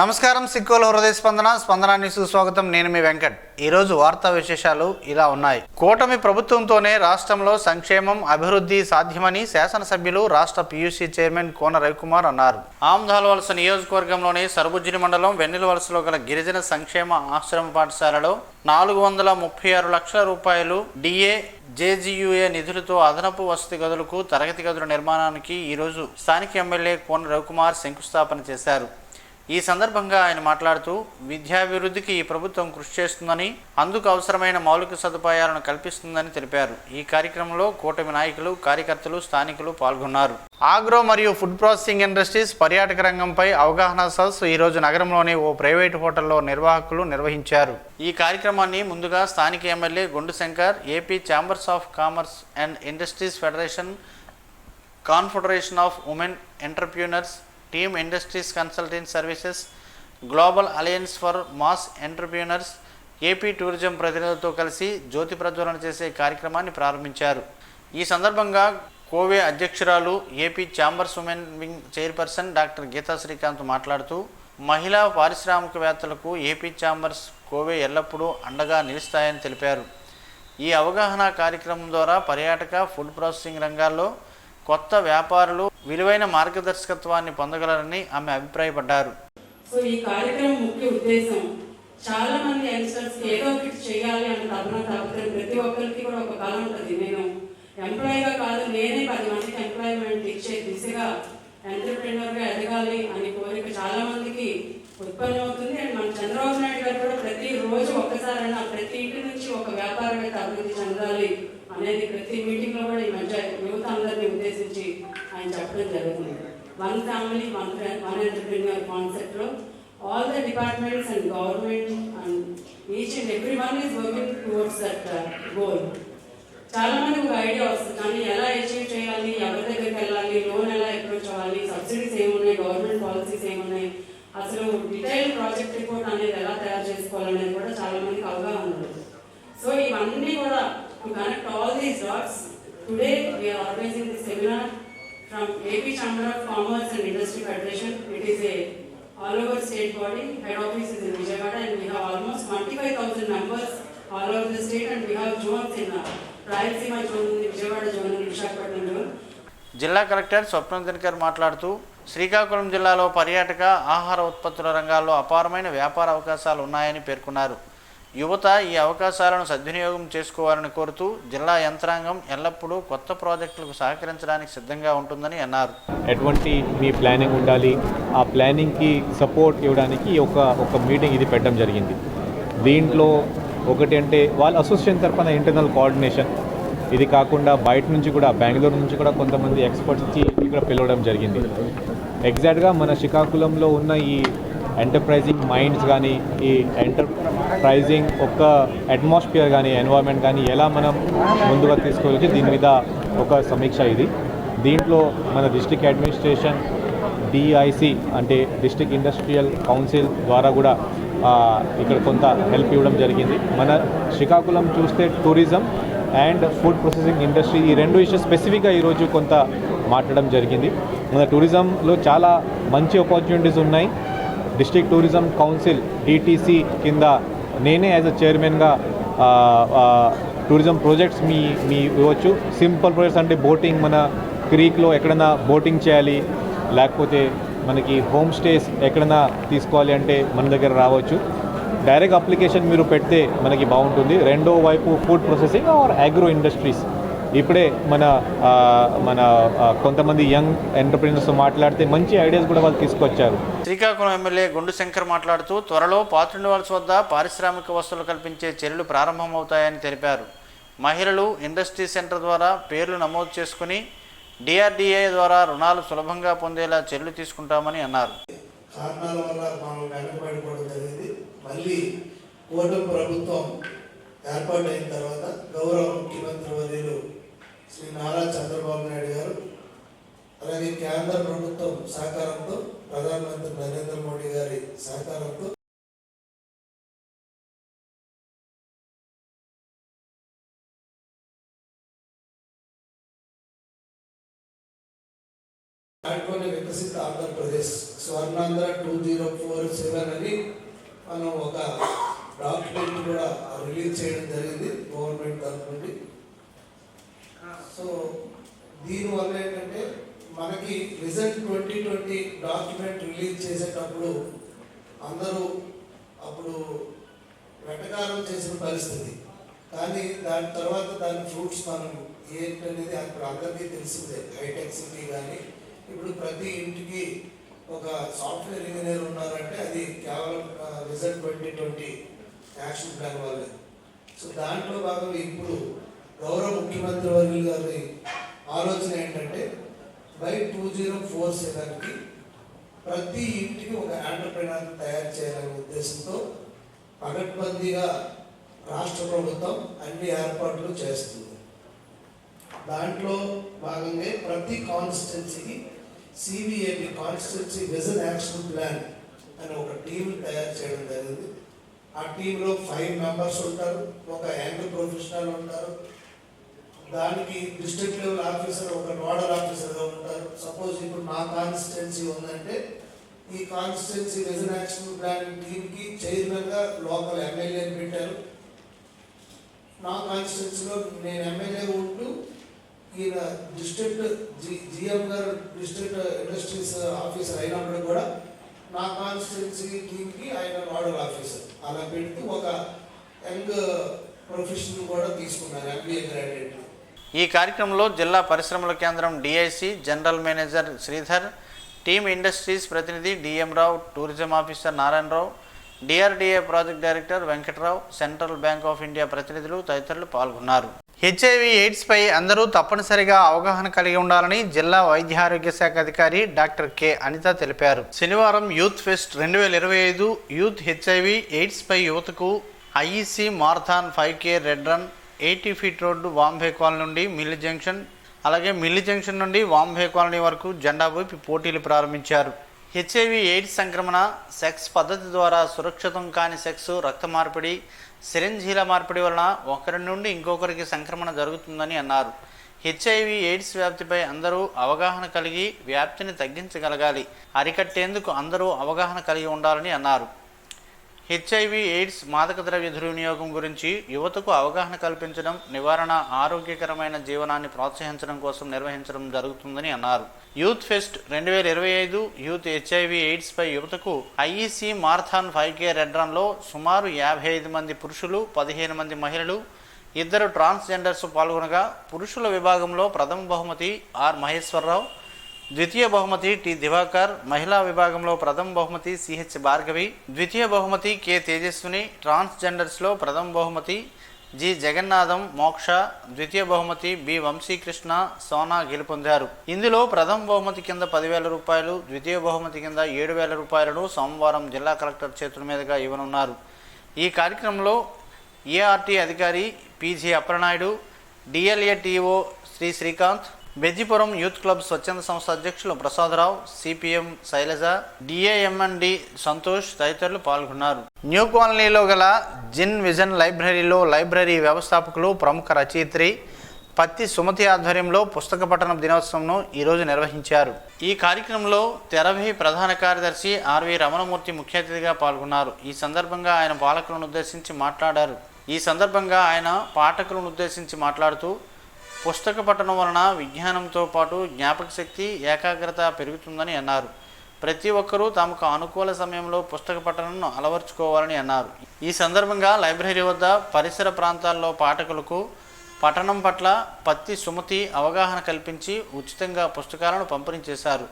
నమస్కారం సిక్కోలు హృదయ స్పందన న్యూస్ స్వాగతం. నేను మీ వెంకట్. ఈరోజు వార్తా విశేషాలు ఇలా ఉన్నాయి. కూటమి ప్రభుత్వంతోనే రాష్ట్రంలో సంక్షేమం అభివృద్ధి సాధ్యమని శాసనసభ్యులు రాష్ట్ర పీయూసీ చైర్మన్ కోన రవికుమార్ అన్నారు. ఆమ్దాల్ వలస నియోజకవర్గంలోని సరుబుజ్జిని మండలం వెన్నెల వలసలో గల గిరిజన సంక్షేమ ఆశ్రమ పాఠశాలలో 436 లక్షల రూపాయలు డిఏ జేజీయూఏ నిధులతో అదనపు వసతి గదులకు తరగతి గదుల నిర్మాణానికి ఈరోజు స్థానిక ఎమ్మెల్యే కోన రవికుమార్ శంకుస్థాపన చేశారు. ఈ సందర్భంగా ఆయన మాట్లాడుతూ విద్యాభివృద్ధికి ఈ ప్రభుత్వం కృషి చేస్తుందని, అందుకు అవసరమైన మౌలిక సదుపాయాలను కల్పిస్తుందని తెలిపారు. ఈ కార్యక్రమంలో కూటమి నాయకులు, కార్యకర్తలు, స్థానికులు పాల్గొన్నారు. ఆగ్రో మరియు ఫుడ్ ప్రాసెసింగ్ ఇండస్ట్రీస్ పర్యాటక రంగంపై అవగాహన సదస్సు ఈరోజు నగరంలోని ఓ ప్రైవేటు హోటల్లో నిర్వాహకులు నిర్వహించారు. ఈ కార్యక్రమాన్ని ముందుగా స్థానిక ఎమ్మెల్యే గుండు Shankar, AP chambers of commerce and industries federation, confederation of women entrepreneurs, team industries consultant services, global alliance for mass entrepreneurs, AP tourism ప్రతినిధులతో కలిసి జ్యోతి ప్రజ్వలన చేసే కార్యక్రమాన్ని ప్రారంభించారు. ఈ సందర్భంగా కోవే అధ్యక్షురాలు, AP chambers women wing chairperson doctor Geetha Srikanth మాట్లాడుతూ మహిళా పారిశ్రామికవేత్తలకు ఏపీ ఛాంబర్స్ కోవే ఎల్లప్పుడూ అండగా నిలుస్తాయని తెలిపారు. ఈ అవగాహన కార్యక్రమం ద్వారా పర్యాటక, ఫుడ్ ప్రాసెసింగ్ రంగాల్లో కొత్త వ్యాపారులు విలువైన మార్గదర్శకత్వాన్ని పొందగలరని ఆమె అభిప్రాయపడ్డారు. సో ఈ కార్యక్రమం ముఖ్య ఉద్దేశం చాలా మంది యంగ్స్టర్స్ ఏదో ఒకటి చేయాలి అన్న తపన ప్రతి ఒక్కరికి కూడా ఒక కళ ఉంటుంది. నేను ఎంప్లాయీగా కాదు, నేనే 10 మందికి ఎంప్లాయ్మెంట్ ఇచ్చే దిశగా ఎంటర్ప్రెన్యూర్గా ఎదగాలి అనే కోరిక చాలా మందికి ఉత్పన్నమవుతుంది. అండ్ మన చంద్రబాబు నాయుడు గారు కూడా ప్రతిరోజు ఒక్కసారైనా ప్రతి ఇంటి నుంచి ఒక వ్యాపారవేత్త అభివృద్ధి చెందాలి అనేది ప్రతి మీటింగ్లో కూడా ఈ మధ్య యువత అందరినీ ఉద్దేశించి ఆయన చెప్పడం జరుగుతుంది. వన్ ఫ్యామిలీ వన్ ఎంటర్ప్రెన్యూర్ కాన్సెప్ట్లో all the departments and government and each and every one is working towards that goal. చాలా మంది ఒక ఐడియా వస్తుంది, కానీ ఎలా అచీవ్ చేయాలి, ఎవరి దగ్గరికి వెళ్ళాలి, లోన్ ఎలా అప్రోచ్ అవ్వాలి, సబ్సిడీస్ ఏమున్నాయి, గవర్నమెంట్ పాలసీస్ ఏమున్నాయి, అసలు డీటెయిల్ ప్రాజెక్ట్ రిపోర్ట్ అనేది ఎలా తయారు చేసుకోవాలనేది కూడా చాలా మందికి అవగాహన ఉంటుంది. సో ఇవన్నీ కూడా to connect all these dots, today we are organizing this seminar from AP Chamber of Commerce and Industry Federation. It is a all over state body. Head office is in Vijayawada and we have almost 25,000 members all over the state, and we have zones in Rayalaseema zone, Vijayawada zone, Visakhapatnam zone. జిల్లా collector స్వప్న దినకర్ మాట్లాడుతూ శ్రీకాకుళం జిల్లాలో పర్యాటక, ఆహార ఉత్పత్తుల రంగాల్లో అపారమైన వ్యాపార అవకాశాలు ఉన్నాయని పేర్కొన్నారు. యువత ఈ అవకాశాలను సద్వినియోగం చేసుకోవాలని కోరుతూ జిల్లా యంత్రాంగం ఎల్లప్పుడూ కొత్త ప్రాజెక్టులకు సహకరించడానికి సిద్ధంగా ఉంటుందని అన్నారు. ఎటువంటి మీ ప్లానింగ్ ఉండాలి, ఆ ప్లానింగ్కి సపోర్ట్ ఇవ్వడానికి ఒక మీటింగ్ ఇది పెట్టడం జరిగింది. దీంట్లో ఒకటి అంటే వాళ్ళ అసోసియేషన్ తరఫున ఇంటర్నల్ కోఆర్డినేషన్, ఇది కాకుండా బయట నుంచి కూడా బెంగళూరు నుంచి కూడా కొంతమంది ఎక్స్పర్ట్స్కి ఇక్కడ పిలవడం జరిగింది. ఎగ్జాక్ట్గా మన శ్రీకాకుళంలో ఉన్న ఈ ఎంటర్ప్రైజింగ్ మైండ్స్ కానీ, ఈ ఎంటర్ప్రైజింగ్ ఒక అట్మాస్ఫియర్ కానీ, ఎన్వైర్న్మెంట్ కానీ ఎలా మనం ముందుగా తీసుకోవచ్చు, దీని మీద ఒక సమీక్ష ఇది. దీంట్లో మన డిస్ట్రిక్ట్ అడ్మినిస్ట్రేషన్, డిఐసి అంటే డిస్ట్రిక్ట్ ఇండస్ట్రియల్ కౌన్సిల్ ద్వారా కూడా ఇక్కడ కొంత హెల్ప్ ఇవ్వడం జరిగింది. మన శ్రీకాకుళం చూస్తే tourism and food processing industry, ఈ రెండు ఇష్యూస్ స్పెసిఫిక్గా ఈరోజు కొంత మాట్లాడడం జరిగింది. మన టూరిజంలో చాలా మంచి ఆపర్చునిటీస్ ఉన్నాయి. డిస్ట్రిక్ట్ టూరిజం కౌన్సిల్ డిటీసీ కింద నేనే యాజ్ అ చైర్మన్గా టూరిజం ప్రాజెక్ట్స్ మీ ఇవ్వచ్చు. సింపుల్ ప్రాజెక్ట్స్ అంటే బోటింగ్, మన క్రీక్లో ఎక్కడైనా బోటింగ్ చేయాలి, లేకపోతే మనకి హోమ్ స్టేస్ ఎక్కడైనా తీసుకోవాలి అంటే మన దగ్గర రావచ్చు. డైరెక్ట్ అప్లికేషన్ మీరు పెడితే మనకి బాగుంటుంది. రెండో వైపు food processing are agro industries, ఇప్పుడే మన కొంతమంది యంగ్ ఎంటర్ప్రీనర్స్ మాట్లాడితే మంచి ఐడియాస్ కూడా వాళ్ళు తీసుకొచ్చారు. శ్రీకాకుళం ఎమ్మెల్యే గుండు శంకర్ మాట్లాడుతూ త్వరలో పాత్రునివాల్స్ వద్ద పారిశ్రామిక వస్తువులు కల్పించే చర్యలు ప్రారంభమవుతాయని తెలిపారు. మహిళలు ఇండస్ట్రీ సెంటర్ ద్వారా పేర్లు నమోదు చేసుకుని డిఆర్డిఏ ద్వారా రుణాలు సులభంగా పొందేలా చర్యలు తీసుకుంటామని అన్నారు. కారణాల వల్ల మనం వెనకబడిపోవడం జరిగింది. మళ్ళీ కూటమి ప్రభుత్వం ఏర్పాటైన తర్వాత గౌరవ ముఖ్యమంత్రి వర్యులు శ్రీ నారా చంద్రబాబు నాయుడు గారు, అలాగే కేంద్ర ప్రభుత్వం సహకారంతో, ప్రధానమంత్రి నరేంద్ర మోడీ గారి సహకారంతో దాంట్లోనే వికసిత ఆంధ్రప్రదేశ్ స్వర్ణాంధ్ర 2047 అని మనం ఒక డాక్యుమెంట్ కూడా రిలీజ్ చేయడం జరిగింది గవర్నమెంట్ తరఫు నుండి. సో దీనివల్ల ఏంటంటే మనకి విజన్ 2020 డాక్యుమెంట్ రిలీజ్ చేసేటప్పుడు అందరూ అప్పుడు వెటకారం చేసిన పరిస్థితి, కానీ దాని తర్వాత దాని ఫ్రూట్స్ మనం ఏంటనేది అప్పుడు అందరికీ తెలిసిందే. హైటెక్ సిటీ కానీ ఇప్పుడు ప్రతి ఇంటికి ఒక సాఫ్ట్వేర్ ఇంజనీర్ ఉన్నారంటే అది కేవలం విజన్ 2020 యాక్షన్ ప్లాన్ వల్లే. సో దాంట్లో భాగంగా ఇప్పుడు గౌరవ ముఖ్యమంత్రి వర్యులు గారి ఆలోచన ఏంటంటే బై 2047కి ప్రతి ఇంటికి ఒక ఎంటర్ప్రెనర్ తయారు చేయాలనే ఉద్దేశంతో పగడ్బందీగా రాష్ట్ర ప్రభుత్వం అన్ని ఏర్పాట్లు చేస్తుంది. దాంట్లో భాగంగా ప్రతి కాన్స్టిట్యున్సీకి సివిఏపి కాన్స్టిట్యున్సీ విజన్ యాక్షన్ ప్లాన్ అని ఒక టీం తయారు చేయడం జరిగింది. ఆ టీంలో 5 మెంబర్స్ ఉంటారు, ఒక యాంగ్ ప్రొఫెషనల్ ఉంటారు, దానికి డిస్ట్రిక్ట్ లెవెల్ ఆఫీసర్ ఒక నోడల్ ఆఫీసర్గా ఉంటారు. సపోజ్ ఇప్పుడు నా కాన్స్టిట్యున్సీ ఉందంటే ఈ కాన్స్టిట్యున్సీ విజన్ యాక్షన్ ప్లాన్ టీంకి చైర్మన్గా లోకల్ ఎమ్మెల్యేని పెట్టారు. నా కాన్స్టిట్యున్సీలో నేను ఎమ్మెల్యే ఉంటూ ఈయన డిస్ట్రిక్ట్ జిఎం గారు డిస్ట్రిక్ట్ ఇండస్ట్రీస్ ఆఫీసర్ అయినప్పుడు కూడా నా కాన్స్టిట్యున్సీ టీంకి ఆయన నోడల్ ఆఫీసర్ అలా పెడుతూ ఒక యంగ్ ప్రొఫెషనల్ కూడా తీసుకున్నారు, ఎంబీఏ గ్రాడ్యుయేట్. ఈ కార్యక్రమంలో జిల్లా పరిశ్రమల కేంద్రం DIC general manager Sridhar, team industries ప్రతినిధి DM Rao, tourism officer Narayanarao, DRDA project director Venkatarao, central bank of India ప్రతినిధులు తదితరులు పాల్గొన్నారు. హెచ్ఐవి ఎయిడ్స్పై అందరూ తప్పనిసరిగా అవగాహన కలిగి ఉండాలని జిల్లా వైద్య ఆరోగ్య శాఖ అధికారి డాక్టర్ కె అనిత తెలిపారు. శనివారం యూత్ ఫెస్ట్ 2025 యూత్ హెచ్ఐవి ఎయిడ్స్పై యువతకు IEC marathon 5K red run 80 feet road Vambay colony నుండి మిల్లి జంక్షన్, అలాగే మిల్లి జంక్షన్ నుండి వాంబే కాలనీ వరకు జెండా ఊపి పోటీలు ప్రారంభించారు. హెచ్ఐవి ఎయిడ్స్ సంక్రమణ, సెక్స్ పద్ధతి ద్వారా సురక్షితం కాని సెక్స్, రక్త మార్పిడి, సిరింజీల మార్పిడి వలన ఒకరి నుండి ఇంకొకరికి సంక్రమణ జరుగుతుందని అన్నారు. హెచ్ఐవి ఎయిడ్స్ వ్యాప్తిపై అందరూ అవగాహన కలిగి వ్యాప్తిని తగ్గించగలగాలి, అరికట్టేందుకు అందరూ అవగాహన కలిగి ఉండాలని అన్నారు. హెచ్ఐవి ఎయిడ్స్ మాదక ద్రవ్య దుర్వినియోగం గురించి యువతకు అవగాహన కల్పించడం, నివారణ, ఆరోగ్యకరమైన జీవనాన్ని ప్రోత్సహించడం కోసం నిర్వహించడం జరుగుతుందని అన్నారు. యూత్ ఫెస్ట్ 2025 యూత్ హెచ్ఐవి ఎయిడ్స్పై యువతకు ఐఈసీ మారథాన్ 5K రెడ్ రన్లో సుమారు 55 మంది పురుషులు, 15 మంది మహిళలు, 2 ట్రాన్స్జెండర్స్ పాల్గొనగా పురుషుల విభాగంలో ప్రథమ బహుమతి ఆర్ మహేశ్వరరావు, ద్వితీయ బహుమతి టి దివాకర్, మహిళా విభాగంలో ప్రథమ బహుమతి సిహెచ్ భార్గవి, ద్వితీయ బహుమతి కె తేజస్విని, ట్రాన్స్జెండర్స్లో ప్రథమ బహుమతి జి జగన్నాథం మోక్ష, ద్వితీయ బహుమతి బి వంశీకృష్ణ సోనా గెలుపొందారు. ఇందులో ప్రథమ బహుమతి కింద 10,000 రూపాయలు, ద్వితీయ బహుమతి కింద 7,000 రూపాయలను సోమవారం జిల్లా కలెక్టర్ చేతుల మీదుగా ఇవ్వనున్నారు. ఈ కార్యక్రమంలో ఏఆర్టీ అధికారి PG Apranaidu, DLA TO Srikanth, Bejjipuram youth club స్వచ్ఛంద సంస్థ అధ్యక్షులు ప్రసాదరావు, సిపిఎం శైలజ, డిఏఎంఎన్డి సంతోష్ తదితరులు పాల్గొన్నారు. న్యూ కాలనీలో గల జిన్ విజన్ లైబ్రరీలో లైబ్రరీ వ్యవస్థాపకులు, ప్రముఖ రచయిత్రి పత్తి సుమతి ఆధ్వర్యంలో పుస్తక పఠనం దినోత్సవంను ఈరోజు నిర్వహించారు. ఈ కార్యక్రమంలో తెరవి ప్రధాన కార్యదర్శి ఆర్వి రమణమూర్తి ముఖ్య అతిథిగా పాల్గొన్నారు. ఈ సందర్భంగా ఆయన పాఠకులను ఉద్దేశించి మాట్లాడుతూ పుస్తక పఠనం వలన విజ్ఞానంతో పాటు జ్ఞాపక శక్తి, ఏకాగ్రత పెరుగుతుందని అన్నారు. ప్రతి ఒక్కరూ తమకు అనుకూల సమయంలో పుస్తక పఠనంను అలవర్చుకోవాలని అన్నారు. ఈ సందర్భంగా లైబ్రరీ వద్ద పరిసర ప్రాంతాల్లో పాఠకులకు పఠనం పట్ల పత్తి సుమతి అవగాహన కల్పించి ఉచితంగా పుస్తకాలను పంపిణీ చేశారు.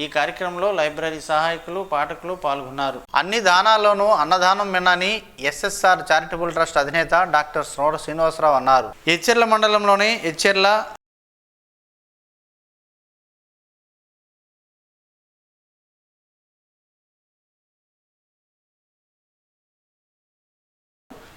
ఈ కార్యక్రమంలో లైబ్రరీ సహాయకులు, పాఠకులు పాల్గొన్నారు. అన్ని దానాల్లోనూ అన్నదానం మిన్నని ఎస్ఎస్ఆర్ చారిటబుల్ ట్రస్ట్ అధినేత డాక్టర్ శ్రోడ శ్రీనివాసరావు అన్నారు. ఎచ్చెర్ల మండలంలోని ఎచ్చెర్ల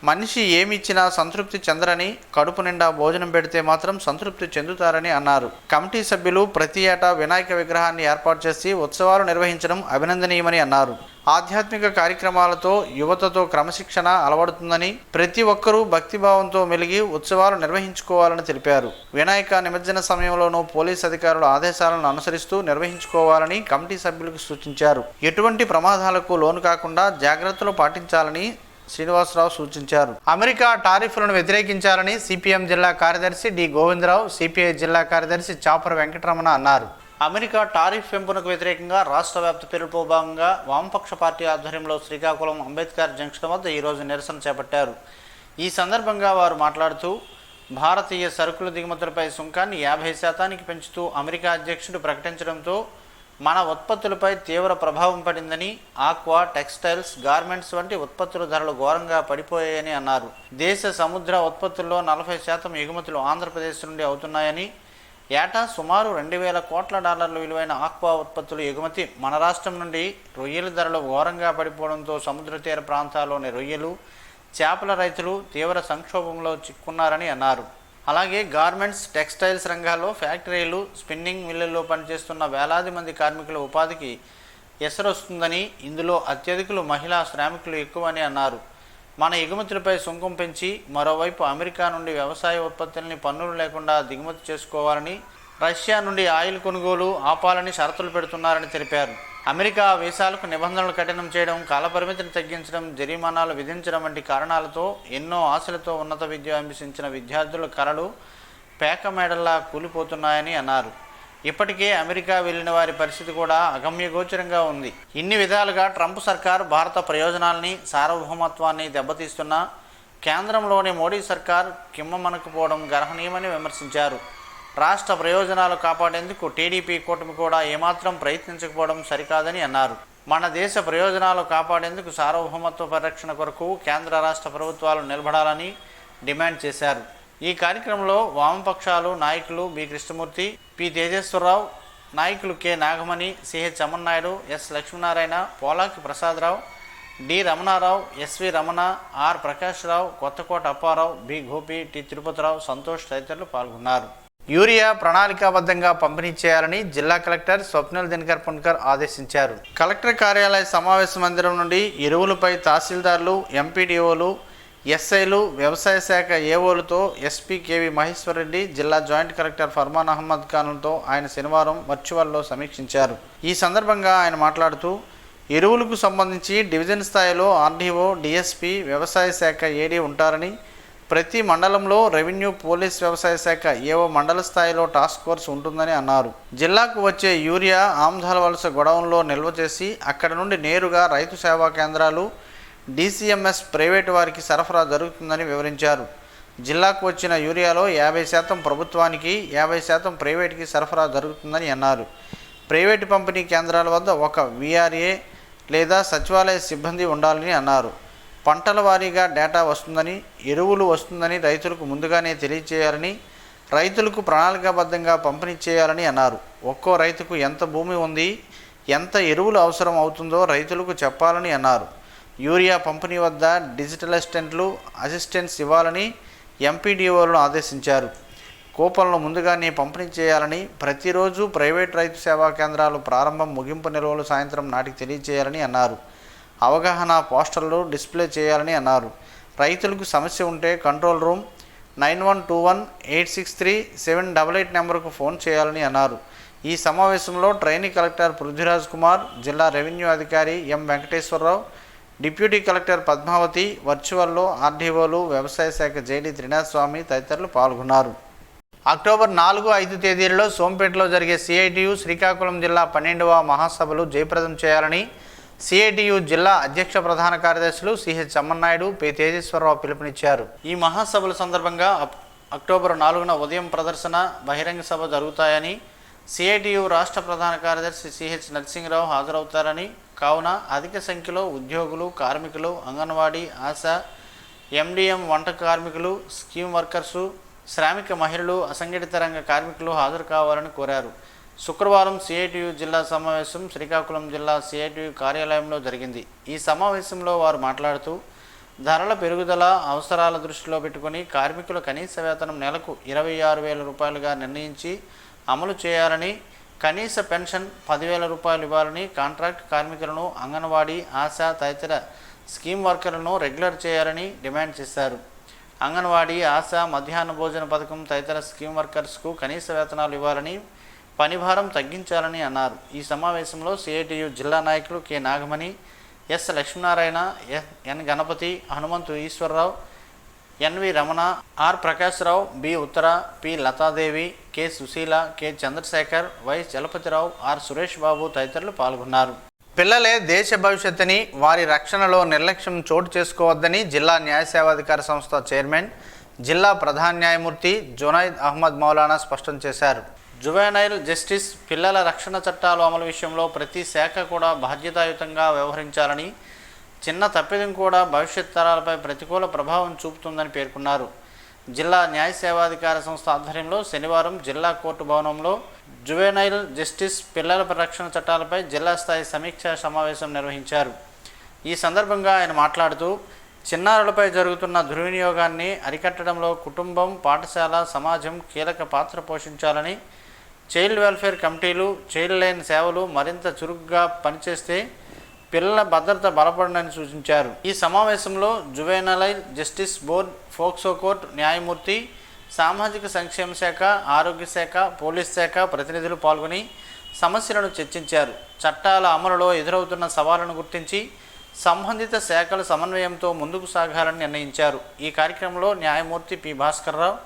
మనిషి ఏమిచ్చినా సంతృప్తి చెందరని, కడుపు నిండా భోజనం పెడితే మాత్రం సంతృప్తి చెందుతారని అన్నారు. కమిటీ సభ్యులు ప్రతి ఏటా వినాయక విగ్రహాన్ని ఏర్పాటు చేసి ఉత్సవాలు నిర్వహించడం అభినందనీయమని అన్నారు. ఆధ్యాత్మిక కార్యక్రమాలతో యువతతో క్రమశిక్షణ అలవడుతుందని, ప్రతి ఒక్కరూ భక్తిభావంతో మెలిగి ఉత్సవాలు నిర్వహించుకోవాలని తెలిపారు. వినాయక నిమజ్జన సమయంలోనూ పోలీస్ అధికారుల ఆదేశాలను అనుసరిస్తూ నిర్వహించుకోవాలని కమిటీ సభ్యులకు సూచించారు. ఎటువంటి ప్రమాదాలకు లోను కాకుండా జాగ్రత్తలు పాటించాలని శ్రీనివాసరావు సూచించారు. అమెరికా టారిఫ్లను వ్యతిరేకించాలని సిపిఎం జిల్లా కార్యదర్శి డి గోవిందరావు, సిపిఐ జిల్లా కార్యదర్శి చాపర వెంకటరమణ అన్నారు. అమెరికా టారిఫ్ పెంపునకు వ్యతిరేకంగా రాష్ట్ర వ్యాప్త పిలుపులో భాగంగా వామపక్ష పార్టీ ఆధ్వర్యంలో శ్రీకాకుళం అంబేద్కర్ జంక్షన్ వద్ద ఈరోజు నిరసన చేపట్టారు. ఈ సందర్భంగా వారు మాట్లాడుతూ భారతీయ సరుకుల దిగుమతులపై సుంకాన్ని 50% పెంచుతూ అమెరికా అధ్యక్షుడు ప్రకటించడంతో మన ఉత్పత్తులపై తీవ్ర ప్రభావం పడిందని, ఆక్వా, టెక్స్టైల్స్, గార్మెంట్స్ వంటి ఉత్పత్తుల ధరలు ఘోరంగా పడిపోయాయని అన్నారు. దేశ సముద్ర ఉత్పత్తుల్లో 40% ఎగుమతులు ఆంధ్రప్రదేశ్ నుండి అవుతున్నాయని, ఏటా సుమారు $2,000 కోట్ల విలువైన ఆక్వా ఉత్పత్తులు ఎగుమతి మన రాష్ట్రం నుండి, రొయ్యల ధరలు ఘోరంగా పడిపోవడంతో సముద్ర తీర ప్రాంతాల్లోని రొయ్యలు, చేపల రైతులు తీవ్ర సంక్షోభంలో చిక్కున్నారని అన్నారు. అలాగే గార్మెంట్స్, టెక్స్టైల్స్ రంగాల్లో ఫ్యాక్టరీలు, స్పిన్నింగ్ మిల్లుల్లో పనిచేస్తున్న వేలాది మంది కార్మికుల ఉపాధికి ఎసరొస్తుందని, ఇందులో అత్యధికులు మహిళా శ్రామికులు ఎక్కువని అన్నారు. మన ఎగుమతులపై సుంకం పెంచి మరోవైపు అమెరికా నుండి వ్యవసాయ ఉత్పత్తుల్ని పన్నులు లేకుండా దిగుమతి చేసుకోవాలని, రష్యా నుండి ఆయిల్ కొనుగోలు ఆపాలని షరతులు పెడుతున్నారని తెలిపారు. అమెరికా వీసాలకు నిబంధనలు కఠినం చేయడం, కాలపరిమితిని తగ్గించడం, జరిమానాలు విధించడం వంటి కారణాలతో ఎన్నో ఆశలతో ఉన్నత విద్య అభ్యసించిన విద్యార్థుల కలలు పేక మేడల్లా కూలిపోతున్నాయని అన్నారు. ఇప్పటికే అమెరికా వెళ్లిన వారి పరిస్థితి కూడా అగమ్యగోచరంగా ఉంది. ఇన్ని విధాలుగా ట్రంప్ సర్కార్ భారత ప్రయోజనాల్ని, సార్వభౌమత్వాన్ని దెబ్బతీస్తున్నా కేంద్రంలోని మోడీ సర్కార్ కిమ్మమనకపోవడం గర్హనీయమని విమర్శించారు. రాష్ట్ర ప్రయోజనాలు కాపాడేందుకు టీడీపీ కూటమి కూడా ఏమాత్రం ప్రయత్నించకపోవడం సరికాదని అన్నారు. మన దేశ ప్రయోజనాలు కాపాడేందుకు సార్వభౌమత్వ పరిరక్షణ కొరకు కేంద్ర రాష్ట్ర ప్రభుత్వాలు నిలబడాలని డిమాండ్ చేశారు. ఈ కార్యక్రమంలో వామపక్షాలు నాయకులు బి కృష్ణమూర్తి, పి తేజేశ్వరరావు, నాయకులు K Nagamani, CH Amarnaidu, S Lakshminarayana, Polaki Prasadarao, D Ramanarao, SV Ramana, R Prakashrao, Kottakota Apparao, B Gopi, T Tirupatirao, Santosh తదితరులు పాల్గొన్నారు. యూరియా ప్రణాళికాబద్ధంగా పంపిణీ చేయాలని జిల్లా కలెక్టర్ స్వప్నిల్ దినకర్ పున్కర్ ఆదేశించారు. కలెక్టర్ కార్యాలయ సమావేశ మందిరం నుండి ఎరువులపై తహసీల్దార్లు, ఎంపీడీఓలు, ఎస్ఐలు, వ్యవసాయ శాఖ ఏఓలతో ఎస్పీ కేవి మహేశ్వరరెడ్డి, జిల్లా జాయింట్ కలెక్టర్ ఫర్మాన్ అహ్మద్ ఖాన్లతో ఆయన శనివారం వర్చువల్లో సమీక్షించారు. ఈ సందర్భంగా ఆయన మాట్లాడుతూ ఎరువులకు సంబంధించి డివిజన్ స్థాయిలో ఆర్డీఓ, డిఎస్పీ, వ్యవసాయ శాఖ ఏడీ ఉంటారని, ప్రతి మండలంలో రెవెన్యూ, పోలీస్, వ్యవసాయ శాఖ ఏవో మండల స్థాయిలో టాస్క్ ఫోర్స్ ఉంటుందని అన్నారు. జిల్లాకు వచ్చే యూరియా ఆమ్దాల వలస గొడవంలో నిల్వ చేసి అక్కడ నుండి నేరుగా రైతు సేవా కేంద్రాలు, డిసిఎంఎస్ ప్రైవేటు వారికి సరఫరా జరుగుతుందని వివరించారు. జిల్లాకు వచ్చిన యూరియాలో 50% ప్రభుత్వానికి, 50% ప్రైవేటుకి సరఫరా జరుగుతుందని అన్నారు. ప్రైవేటు పంపిణీ కేంద్రాల వద్ద ఒక విఆర్ఏ లేదా సచివాలయ సిబ్బంది ఉండాలని అన్నారు. పంటల వారీగా డేటా వస్తుందని, ఎరువులు వస్తుందని రైతులకు ముందుగానే తెలియచేయాలని, రైతులకు ప్రణాళికాబద్ధంగా పంపిణీ చేయాలని అన్నారు. ఒక్కో రైతుకు ఎంత భూమి ఉంది, ఎంత ఎరువులు అవసరం అవుతుందో రైతులకు చెప్పాలని అన్నారు. యూరియా పంపిణీ వద్ద డిజిటల్ అసిస్టెంట్స్ ఇవ్వాలని ఎంపీడీఓలను ఆదేశించారు. కూపన్లు ముందుగానే పంపిణీ చేయాలని, ప్రతిరోజు ప్రైవేట్ రైతు సేవా కేంద్రాలు ప్రారంభం, ముగింపు నిల్వలు సాయంత్రం నాటికి తెలియచేయాలని అన్నారు. అవగాహన పోస్టర్లు డిస్ప్లే చేయాలని అన్నారు. రైతులకు సమస్య ఉంటే కంట్రోల్ రూమ్ 9121-863-788 నెంబర్కు ఫోన్ చేయాలని అన్నారు. ఈ సమావేశంలో ట్రైనీ కలెక్టర్ పృథ్వీరాజ్ కుమార్, జిల్లా రెవెన్యూ అధికారి ఎం వెంకటేశ్వరరావు, డిప్యూటీ కలెక్టర్ పద్మావతి, వర్చువల్లో ఆర్డీఓలు, వ్యవసాయ శాఖ జేడీ త్రినాథ్ స్వామి తదితరులు పాల్గొన్నారు. అక్టోబర్ 4-5 తేదీలలో సోంపేటలో జరిగే సిఐటియు శ్రీకాకుళం జిల్లా 12వ మహాసభలు జయప్రదం చేయాలని సిఐటియు జిల్లా అధ్యక్ష ప్రధాన కార్యదర్శులు సిహెచ్ అమర్నాయుడు, పి తేజేశ్వరరావు పిలుపునిచ్చారు. ఈ మహాసభల సందర్భంగా అక్టోబర్ 4న ఉదయం ప్రదర్శన, బహిరంగ సభ జరుగుతాయని, సిఐటియు రాష్ట్ర ప్రధాన కార్యదర్శి సిహెచ్ నరసింహరావు హాజరవుతారని, కావున అధిక సంఖ్యలో ఉద్యోగులు, కార్మికులు, అంగన్వాడీ, ఆశా, ఎండిఎం వంట కార్మికులు, స్కీమ్ వర్కర్సు, శ్రామిక మహిళలు, అసంఘటిత రంగ కార్మికులు హాజరు కావాలని కోరారు. శుక్రవారం సిఐటియు జిల్లా సమావేశం శ్రీకాకుళం జిల్లా సిఐటియు కార్యాలయంలో జరిగింది. ఈ సమావేశంలో వారు మాట్లాడుతూ ధరల పెరుగుదల అవసరాల దృష్టిలో పెట్టుకుని కార్మికుల కనీస వేతనం నెలకు 26,000 రూపాయలుగా నిర్ణయించి అమలు చేయాలని, కనీస పెన్షన్ 10,000 రూపాయలు ఇవ్వాలని, కాంట్రాక్ట్ కార్మికులను, అంగన్వాడీ, ఆశా తదితర స్కీమ్ వర్కర్లను రెగ్యులర్ చేయాలని డిమాండ్ చేశారు. అంగన్వాడీ, ఆశా, మధ్యాహ్న భోజన పథకం తదితర స్కీమ్ వర్కర్స్కు కనీస వేతనాలు ఇవ్వాలని, పనిభారం తగ్గించాలని అన్నారు. ఈ సమావేశంలో సిఐటియు జిల్లా నాయకులు K Nagamani, S Lakshminarayana, N Ganapathi, Hanumanthu Eswararao, NV Ramana, R Prakashrao, B Uttara, P Latadevi, K Susheela, K Chandrasekhar, Y Chalapatirao, R Suresh Babu తదితరులు పాల్గొన్నారు. పిల్లలే దేశ భవిష్యత్తుని, వారి రక్షణలో నిర్లక్ష్యం చోటు చేసుకోవద్దని జిల్లా న్యాయ సేవాధికార సంస్థ చైర్మన్, జిల్లా ప్రధాన న్యాయమూర్తి జునైద్ అహ్మద్ మౌలానా స్పష్టం చేశారు. జువెనైల్ జస్టిస్ పిల్లల రక్షణ చట్టాలు అమలు విషయంలో ప్రతి శాఖ కూడా బాధ్యతాయుతంగా వ్యవహరించాలని, చిన్న తప్పిదం కూడా భవిష్యత్ తరాలపై ప్రతికూల ప్రభావం చూపుతుందని పేర్కొన్నారు. జిల్లా న్యాయ సేవాధికార సంస్థ ఆధ్వర్యంలో శనివారం జిల్లా కోర్టు భవనంలో జువెనైల్ జస్టిస్ పిల్లల రక్షణ చట్టాలపై జిల్లా స్థాయి సమీక్షా సమావేశం నిర్వహించారు. ఈ సందర్భంగా ఆయన మాట్లాడుతూ, చిన్నారులపై జరుగుతున్న దుర్వినియోగాన్ని అరికట్టడంలో కుటుంబం, పాఠశాల, సమాజం కీలక పాత్ర పోషించాలని, చైల్డ్ వెల్ఫేర్ కమిటీలు, చైల్డ్ లైన్ సేవలు మరింత చురుగ్గా పనిచేస్తే పిల్లల భద్రత బలపడనని సూచించారు. ఈ సమావేశంలో juvenile justice board, POCSO court న్యాయమూర్తి, సామాజిక సంక్షేమ శాఖ, ఆరోగ్య శాఖ, పోలీస్ శాఖ ప్రతినిధులు పాల్గొని సమస్యలను చర్చించారు. చట్టాల అమలులో ఎదురవుతున్న సవాళ్లను గుర్తించి సంబంధిత శాఖల సమన్వయంతో ముందుకు సాగాలని నిర్ణయించారు. ఈ కార్యక్రమంలో న్యాయమూర్తి పి భాస్కర్రావు,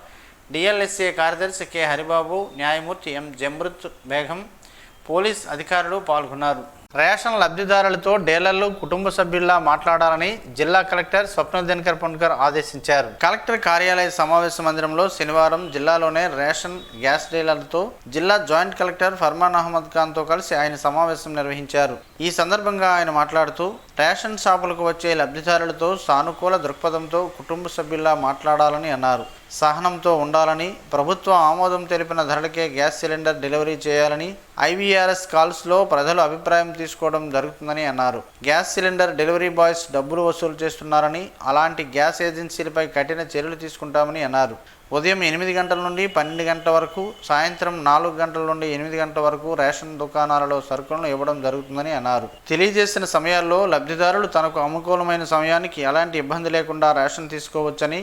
డిఎల్ఎస్ఏ కార్యదర్శి కె హరిబాబు, న్యాయమూర్తి ఎం జమ్రుత్ బేగం, పోలీస్ అధికారులు పాల్గొన్నారు. రేషన్ లబ్ధిదారులతో డీలర్లు కుటుంబ సభ్యుల్లా మాట్లాడాలని జిల్లా కలెక్టర్ స్వప్న దినకర్ పొన్కర్ ఆదేశించారు. కలెక్టర్ కార్యాలయ సమావేశ మందిరంలో శనివారం జిల్లాలోనే రేషన్ గ్యాస్ డీలర్లతో జిల్లా జాయింట్ కలెక్టర్ ఫర్మాన్ అహ్మద్ ఖాన్తో కలిసి ఆయన సమావేశం నిర్వహించారు. ఈ సందర్భంగా ఆయన మాట్లాడుతూ, రేషన్ షాపులకు వచ్చే లబ్ధిదారులతో సానుకూల దృక్పథంతో కుటుంబ సభ్యుల్లా మాట్లాడాలని అన్నారు. సహనంతో ఉండాలని, ప్రభుత్వం ఆమోదం తెలిపిన ధరలకే గ్యాస్ సిలిండర్ డెలివరీ చేయాలని, ఐవీఆర్ఎస్ కాల్స్లో ప్రజలు అభిప్రాయం తీసుకోవడం జరుగుతుందని అన్నారు. గ్యాస్ సిలిండర్ డెలివరీ బాయ్స్ డబ్బులు వసూలు చేస్తున్నారని, అలాంటి గ్యాస్ ఏజెన్సీలపై కఠిన చర్యలు తీసుకుంటామని అన్నారు. ఉదయం 8 గంటల నుండి 12 గంటల వరకు, సాయంత్రం 4 గంటల నుండి 8 గంటల వరకు రేషన్ దుకాణాలలో సరుకులను ఇవ్వడం జరుగుతుందని అన్నారు. తెలియజేసిన సమయాల్లో లబ్ధిదారులు తనకు అనుకూలమైన సమయానికి ఎలాంటి ఇబ్బంది లేకుండా రేషన్ తీసుకోవచ్చని,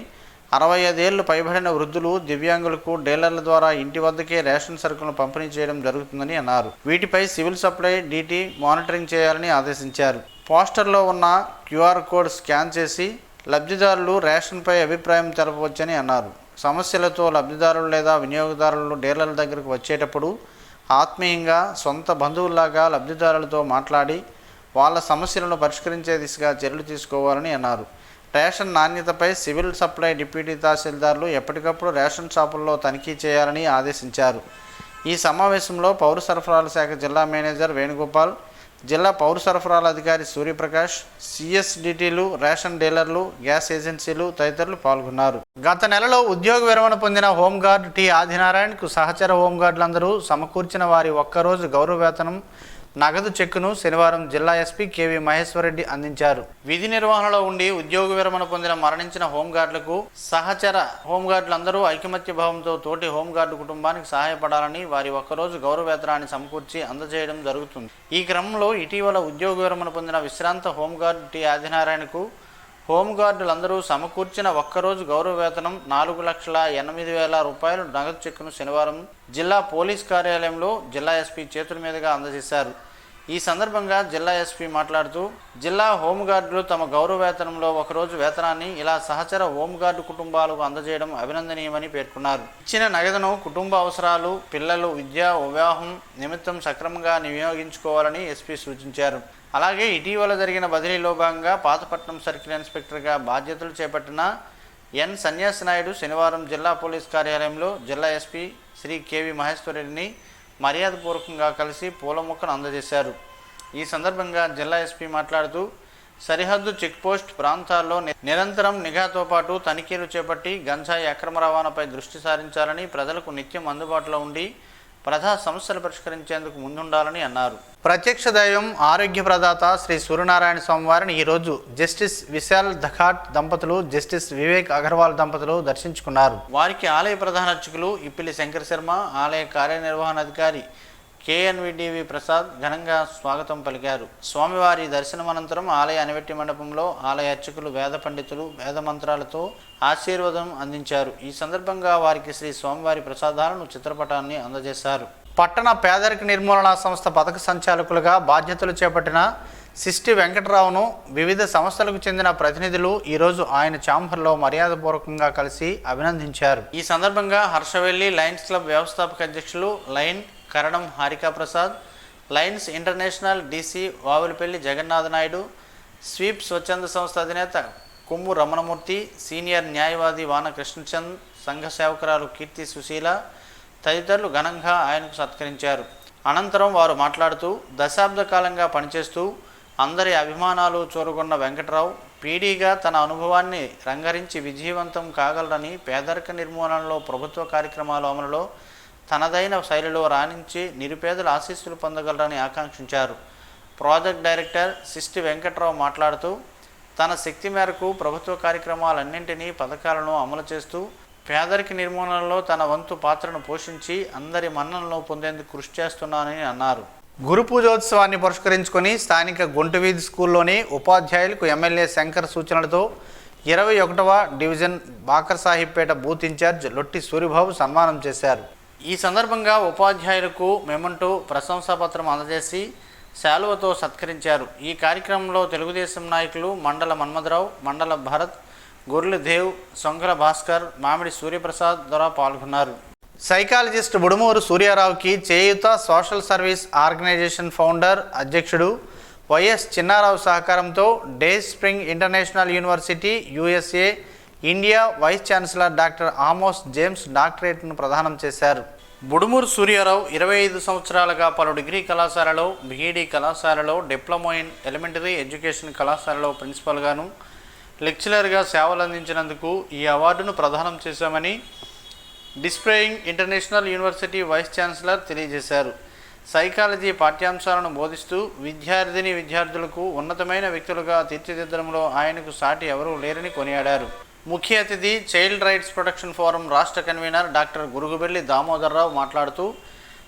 65 ఏళ్లు పైబడిన వృద్ధులు, దివ్యాంగులకు డీలర్ల ద్వారా ఇంటి వద్దకే రేషన్ సరుకులను పంపిణీ చేయడం జరుగుతుందని అన్నారు. వీటిపై సివిల్ సప్లై డీటీ మానిటరింగ్ చేయాలని ఆదేశించారు. పోస్టర్లో ఉన్న క్యూఆర్ కోడ్ స్కాన్ చేసి లబ్ధిదారులు రేషన్పై అభిప్రాయం తెలపవచ్చని అన్నారు. సమస్యలతో లబ్ధిదారులు లేదా వినియోగదారులు డీలర్ల దగ్గరకు వచ్చేటప్పుడు ఆత్మీయంగా, సొంత బంధువుల్లాగా లబ్ధిదారులతో మాట్లాడి వాళ్ళ సమస్యలను పరిష్కరించే దిశగా చర్యలు తీసుకోవాలని అన్నారు. రేషన్ నాణ్యతపై సివిల్ సప్లై డిప్యూటీ తహసీల్దార్లు ఎప్పటికప్పుడు రేషన్ షాపుల్లో తనిఖీ చేయాలని ఆదేశించారు. ఈ సమావేశంలో పౌర సరఫరాల శాఖ జిల్లా మేనేజర్ వేణుగోపాల్, జిల్లా పౌర సరఫరాల అధికారి సూర్యప్రకాష్, సిఎస్డిటీలు, రేషన్ డీలర్లు, గ్యాస్ ఏజెన్సీలు తదితరులు పాల్గొన్నారు. గత నెలలో ఉద్యోగ విరమణ పొందిన హోంగార్డ్ టి ఆదినారాయణకు సహచర హోంగార్డులందరూ సమకూర్చిన వారి ఒక్కరోజు గౌరవ వేతనం నగదు చెక్కును శనివారం జిల్లా ఎస్పీ కెవి మహేశ్వరరెడ్డి అందించారు. విధి నిర్వహణలో ఉండి ఉద్యోగ విరమణ పొందిన మరణించిన హోంగార్డులకు సహచర హోంగార్డులందరూ ఐకమత్య భావంతో తోటి హోంగార్డు కుటుంబానికి సహాయపడాలని వారి ఒక్కరోజు గౌరవ వేతనాన్ని సమకూర్చి అందజేయడం జరుగుతుంది. ఈ క్రమంలో ఇటీవల ఉద్యోగ విరమణ పొందిన విశ్రాంత హోంగార్డు టి ఆదినారాయణకు హోంగార్డులందరూ సమకూర్చిన ఒక్కరోజు గౌరవ వేతనం 4,08,000 రూపాయలు నగదు చెక్కును శనివారం జిల్లా పోలీస్ కార్యాలయంలో జిల్లా ఎస్పీ చేతుల మీదుగా అందజేశారు. ఈ సందర్భంగా జిల్లా ఎస్పీ మాట్లాడుతూ, జిల్లా హోంగార్డులు తమ గౌరవ వేతనంలో ఒకరోజు వేతనాన్ని ఇలా సహచర హోంగార్డు కుటుంబాలకు అందజేయడం అభినందనీయమని పేర్కొన్నారు. ఇచ్చిన నగదును కుటుంబ అవసరాలు, పిల్లలు విద్య, వివాహం నిమిత్తం సక్రమంగా వినియోగించుకోవాలని ఎస్పీ సూచించారు. అలాగే ఇటీవల జరిగిన బదిలీలో భాగంగా పాతపట్నం సర్కిల్ ఇన్స్పెక్టర్గా బాధ్యతలు చేపట్టిన ఎన్ సన్యాసి నాయుడు శనివారం జిల్లా పోలీస్ కార్యాలయంలో జిల్లా ఎస్పీ శ్రీ కెవి మహేశ్వరరెడ్డిని మర్యాదపూర్వకంగా కలిసి పూల మొక్కను అందజేశారు. ఈ సందర్భంగా జిల్లా ఎస్పీ మాట్లాడుతూ, సరిహద్దు చెక్పోస్ట్ ప్రాంతాల్లో నిరంతరం నిఘాతో పాటు తనిఖీలు చేపట్టి గంజాయి అక్రమ రవాణాపై దృష్టి సారించాలని, ప్రజలకు నిత్యం అందుబాటులో ఉండి ప్రజా సమస్యలు పరిష్కరించేందుకు ముందుండాలని అన్నారు. ప్రత్యక్ష దైవం ఆరోగ్య ప్రదాత శ్రీ సూర్యనారాయణ స్వామి వారిని ఈరోజు జస్టిస్ విశాల్ ధఖాట్ దంపతులు, జస్టిస్ వివేక్ అగర్వాల్ దంపతులు దర్శించుకున్నారు. వారికి ఆలయ ప్రధాన అర్చకులు ఇప్పిలి శంకర్ శర్మ, ఆలయ కార్యనిర్వహణాధికారి KNVDV ప్రసాద్ ఘనంగా స్వాగతం పలికారు. స్వామివారి దర్శనం అనంతరం ఆలయ అనివెట్టి మండపంలో ఆలయ అర్చకులు, వేద పండితులు వేద మంత్రాలతో ఆశీర్వాదం అందించారు. ఈ సందర్భంగా వారికి శ్రీ స్వామివారి ప్రసాదాలను చిత్రపటాన్ని అందజేశారు. పట్టణ పేదరిక నిర్మూలన సంస్థ పథక సంచాలకులుగా బాధ్యతలు చేపట్టిన సిస్టి వెంకటరావును వివిధ సంస్థలకు చెందిన ప్రతినిధులు ఈరోజు ఆయన ఛాంబర్లో మర్యాదపూర్వకంగా కలిసి అభినందించారు. ఈ సందర్భంగా హర్షవెల్లి లయన్స్ క్లబ్ వ్యవస్థాపక అధ్యక్షులు lion Karanam Harika Prasad, lions international DC Vavulapalli Jagannatha Naidu, sweep స్వచ్ఛంద సంస్థ అధినేత కొమ్ము రమణమూర్తి, సీనియర్ న్యాయవాది వాన కృష్ణచంద్, సంఘ సేవకురాలు కీర్తి సుశీల తదితరులు ఘనంగా ఆయనకు సత్కరించారు. అనంతరం వారు మాట్లాడుతూ దశాబ్ద కాలంగా పనిచేస్తూ అందరి అభిమానాలు చూరగొన్న వెంకటరావు పీడీగా తన అనుభవాన్ని రంగరించి విజయవంతం కాగలరని, పేదరిక నిర్మూలనలో ప్రభుత్వ కార్యక్రమాల అమలులో తనదైన శైలిలో రాణించి నిరుపేదల ఆశీస్సులు పొందగలరని ఆకాంక్షించారు. ప్రాజెక్ట్ డైరెక్టర్ సిస్టి వెంకటరావు మాట్లాడుతూ తన శక్తి మేరకు ప్రభుత్వ కార్యక్రమాలన్నింటినీ, పథకాలను అమలు చేస్తూ పేదరిక నిర్మూలనలో తన వంతు పాత్రను పోషించి అందరి మన్ననలను పొందేందుకు కృషి చేస్తున్నానని అన్నారు. గురు పూజోత్సవాన్ని పురస్కరించుకొని స్థానిక గుంటవీధి స్కూల్లోని ఉపాధ్యాయులకు ఎమ్మెల్యే శంకర్ సూచనలతో 21వ division Bakar Sahibpet booth incharge Lotti Suribabu సన్మానం చేశారు. ఈ సందర్భంగా ఉపాధ్యాయులకు మెమంటో ప్రశంసాపత్రం అందజేసి శాలువతో సత్కరించారు. ఈ కార్యక్రమంలో తెలుగుదేశం నాయకులు మండల మన్మధరావు, మండల భరత్, గొర్రెలు దేవ్, సొంగల భాస్కర్, మామిడి సూర్యప్రసాద్ ద్వారా పాల్గొన్నారు. సైకాలజిస్ట్ బుడుమూరు సూర్యారావుకి చేయూత సోషల్ సర్వీస్ ఆర్గనైజేషన్ ఫౌండర్, అధ్యక్షుడు వైఎస్ చిన్నారావు సహకారంతో day spring international university USA India vice chancellor doctor Amos James డాక్టరేట్ను ప్రదానం చేశారు. బుడుమూరు సూర్యారావు 25 సంవత్సరాలుగా పలు డిగ్రీ కళాశాలలో, BEd కళాశాలలో, డిప్లొమా ఇన్ ఎలిమెంటరీ ఎడ్యుకేషన్ కళాశాలలో ప్రిన్సిపల్గాను, లెక్చరర్గా సేవలు అందించినందుకు ఈ అవార్డును ప్రదానం చేశామని డిస్ప్రేయింగ్ ఇంటర్నేషనల్ యూనివర్సిటీ వైస్ ఛాన్సలర్ తెలియజేశారు. సైకాలజీ పాఠ్యాంశాలను బోధిస్తూ విద్యార్థులకు ఉన్నతమైన వ్యక్తులుగా తీర్చిదిద్దడంలో ఆయనకు సాటి ఎవరూ లేరని కొనియాడారు. ముఖ్య అతిథి చైల్డ్ రైట్స్ ప్రొటెక్షన్ ఫోరం రాష్ట్ర కన్వీనర్ డాక్టర్ గురుగుబెల్లి దామోదర్రావు మాట్లాడుతూ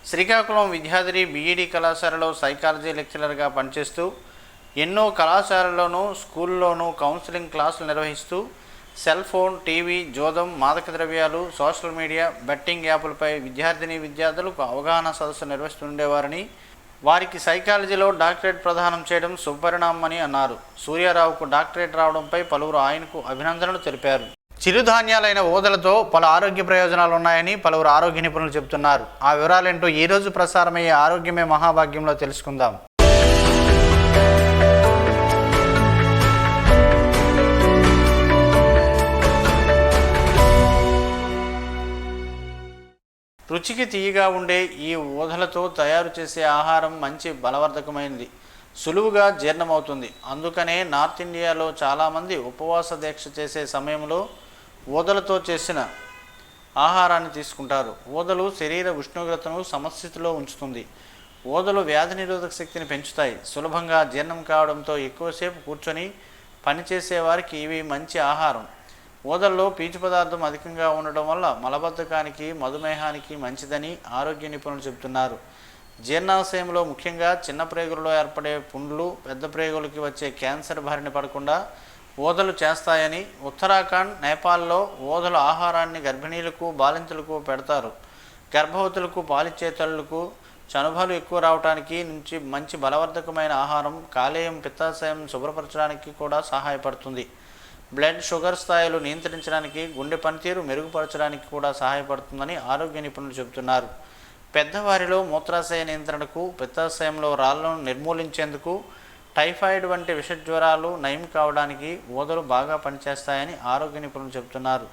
శ్రీకాకుళం విద్యార్థి BEd కళాశాలలో సైకాలజీ లెక్చరర్గా పనిచేస్తూ ఎన్నో కళాశాలలోనూ స్కూల్లోనూ కౌన్సిలింగ్ క్లాసులు నిర్వహిస్తూ సెల్ ఫోన్, టీవీ, జోదం, మాదక ద్రవ్యాలు, సోషల్ మీడియా, బెట్టింగ్ యాప్లపై విద్యార్థులకు అవగాహన సదస్సు నిర్వహిస్తుండేవారని, వారికి సైకాలజీలో డాక్టరేట్ ప్రదానం చేయడం శుభపరిణామమని అన్నారు. సూర్యారావుకు డాక్టరేట్ రావడంపై పలువురు ఆయనకు అభినందనలు తెలిపారు. చిరుధాన్యాలైన ఊదలతో పలు ఆరోగ్య ప్రయోజనాలు ఉన్నాయని పలువురు ఆరోగ్య నిపుణులు చెబుతున్నారు. ఆ వివరాలేంటో ఈరోజు ప్రసారమయ్యే ఆరోగ్యమే మహాభాగ్యంలో తెలుసుకుందాం. రుచికి తీయగా ఉండే ఈ ఊదలతో తయారు చేసే ఆహారం మంచి బలవర్ధకమైనది, సులువుగా జీర్ణమవుతుంది. అందుకనే నార్త్ ఇండియాలో చాలామంది ఉపవాస దీక్ష చేసే సమయంలో ఊదలతో చేసిన ఆహారాన్ని తీసుకుంటారు. ఊదలు శరీర ఉష్ణోగ్రతను సమస్థితిలో ఉంచుతుంది. ఊదలు వ్యాధి నిరోధక శక్తిని పెంచుతాయి. సులభంగా జీర్ణం కావడంతో ఎక్కువసేపు కూర్చొని పనిచేసే వారికి ఇవి మంచి ఆహారం. ఊదల్లో పీచు పదార్థం అధికంగా ఉండడం వల్ల మలబద్ధకానికి, మధుమేహానికి మంచిదని ఆరోగ్య నిపుణులు చెబుతున్నారు. జీర్ణాశయంలో ముఖ్యంగా చిన్న ప్రేగులలో ఏర్పడే పుండ్లు పెద్ద ప్రేగులకి వచ్చే క్యాన్సర్ బారిన పడకుండా ఊదలు చేస్తాయని, ఉత్తరాఖండ్, నేపాల్లో ఊదల ఆహారాన్ని గర్భిణీలకు, బాలింతలకు పెడతారు. గర్భవతులకు, పాలిచ్చే తల్లులకు చనుబాలు ఎక్కువ రావడానికి నుంచి మంచి బలవర్ధకమైన ఆహారం కాలేయం, పిత్తాశయం శుభ్రపరచడానికి కూడా సహాయపడుతుంది. బ్లడ్ షుగర్ స్థాయిలు నియంత్రించడానికి, గుండె పనితీరు మెరుగుపరచడానికి కూడా సహాయపడుతుందని ఆరోగ్య నిపుణులు చెబుతున్నారు. పెద్దవారిలో మూత్రాశయ నియంత్రణకు, పిత్తాశయంలో రాళ్లను నిర్మూలించేందుకు, టైఫాయిడ్ వంటి విషజ్వరాలు నయం కావడానికి ఊదలు బాగా పనిచేస్తాయని ఆరోగ్య నిపుణులు చెబుతున్నారు.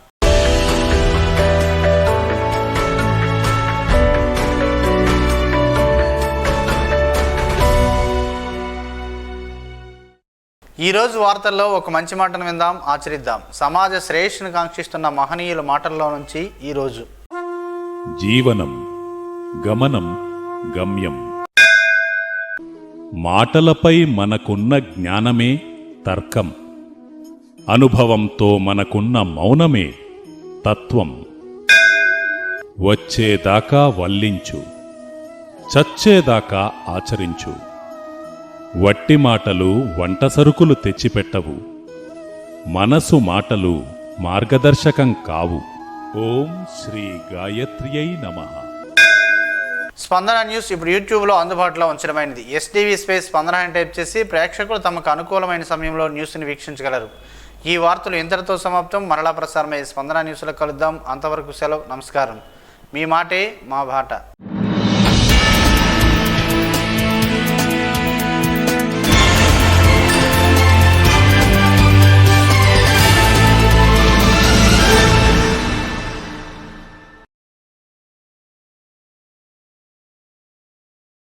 ఈరోజు వార్తల్లో ఒక మంచి మాటను విందాం, ఆచరిద్దాం. సమాజ శ్రేయస్సును కాంక్షిస్తున్న మహనీయుల మాటల్లో నుంచి ఈరోజు. జీవనం గమనం గమ్యం. మాటలపై మనకున్న జ్ఞానమే తర్కం, అనుభవంతో మనకున్న మౌనమే తత్వం. వచ్చేదాకా వల్లించు, చచ్చేదాకా ఆచరించు. వట్టి మాటలు వంట సరుకులు తెచ్చిపెట్టవు, మనసు మాటలు మార్గదర్శకం కావు. ఓం శ్రీ గాయత్ర్యై నమః. స్పందన న్యూస్ ఇప్పుడు యూట్యూబ్లో అందుబాటులో ఉంచడమైనది. ఎస్టీవీ స్పేస్ స్పందన అని టైప్ చేసి ప్రేక్షకులు తమకు అనుకూలమైన సమయంలో న్యూస్ని వీక్షించగలరు. ఈ వార్తలు ఇంతటితో సమాప్తం. మరలా ప్రసారమయ్యే స్పందన న్యూస్లో కలుద్దాం. అంతవరకు సెలవు. నమస్కారం. మీ మాటే మా బాట.